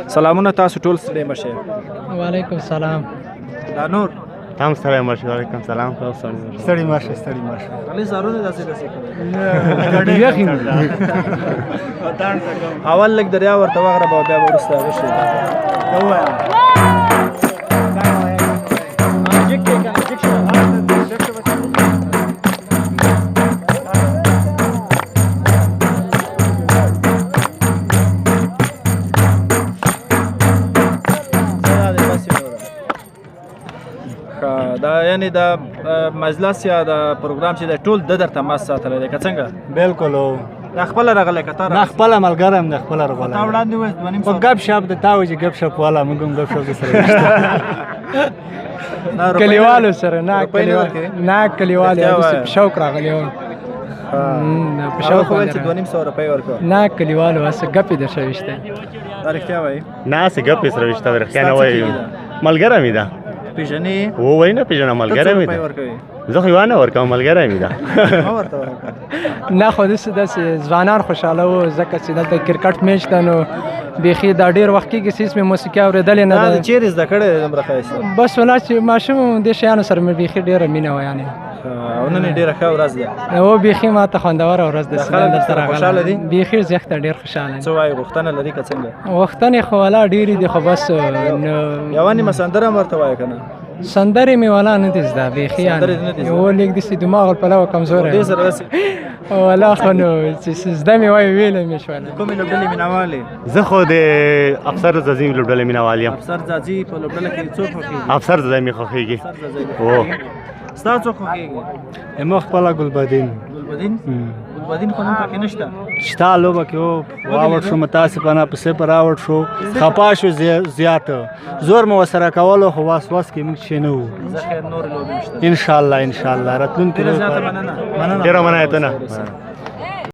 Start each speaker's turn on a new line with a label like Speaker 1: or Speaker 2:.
Speaker 1: سلامونه تاسو ټول ستړي مشه.
Speaker 2: وعلیکم سلام.
Speaker 1: دا نور
Speaker 3: تام ستړي مشه. وعلیکم سلام.
Speaker 4: ستړي مشه ستړي مشه.
Speaker 1: علي زارونه داسې
Speaker 4: داسې
Speaker 1: اول لګ دریا ورته وغره به بیا ورسته وشي. دا یعنی دا مجلس یا دا پروګرام چې د ټول د درته ماس ساتلی دی که څنګه؟
Speaker 4: بالکل
Speaker 1: دا خپله راغلی که تا
Speaker 4: نه خپله ملګری م د خپله راغلی
Speaker 1: تا وړاندې وویل 2.5
Speaker 4: خو ګپ شپ د تا وایي چې ګپ شپ والا موږ هم ګپ شپ درسره وشته
Speaker 2: کلیوالو سره نه کلیوال په شوق راغلی وم
Speaker 1: په شوق خو ویل چې 2.5 روپۍ ورکوه
Speaker 2: نه کلیوالو هسې ګپې درسره ویشته
Speaker 1: دا رښتیا وایي؟
Speaker 3: نه هسې ګپې سره ویشته ده رښتیا نه وایي ملګری مې ده
Speaker 1: پیژنې
Speaker 3: ووایي نه پیژنم ملګری مې ده زه خو یې ونه ورکوم ملګری مې ده
Speaker 2: نه خو داسې ځوانان خوشحاله وو ځکه چې دلته کرکټ میچ ده نو بیخي دا ډېر وخت کېږي چې هېڅ مې موسیقي اورېدلې نه ده.
Speaker 1: چیرې زده کړې دومره ښایسته؟
Speaker 2: بس ولا چې ماشوم دې شیانو سره مې بیخي ډېره مینه وه یعنې
Speaker 1: او نن یې ډېره ښه ورځ ده.
Speaker 2: هو بیخي ما ته خوندوره ورځ ده.
Speaker 1: خلک درسره خوشحاله دي؟
Speaker 2: بیخي زیاته ډېر خوشحاله دي.
Speaker 1: څه وایي غوښتنه لري که څنګه؟
Speaker 2: غوښتنې خو والا ډېرې دي خو بس
Speaker 1: یوه نیمه سندره هم ورته وایه که نه؟
Speaker 2: سندرې مې والا نه دي زده بیخي یو لیک داسې دماغ الپلوه کمزوری
Speaker 1: دې سره داسې
Speaker 2: والا خو نو چې زده مې وایي ویلی مې شوله.
Speaker 1: کومې لوبډلې مینهوال یې؟
Speaker 3: زه خو د افسر زازي لوبډلې مینهوال یم.
Speaker 1: افسر زازي په لوبډله کې څوک خوښېږي؟
Speaker 3: افسر زازي مې خوښېږي.
Speaker 1: ستا څوک خوښېږي؟
Speaker 4: زما خپله ګلبدین.
Speaker 1: ګلبدین خو نن پکې نشته.
Speaker 4: شته لوبه کې واوړ شو متاسفانه په صفر راوړ شو خفا شو زیاته زور مې ورسره کولو خو واس کې موږ چې نه وو.
Speaker 1: زه خیر نورې لوبې نشته
Speaker 4: انشاءالله راتلونکي
Speaker 1: ډېره زیاته مننه.
Speaker 3: ډېره مننه.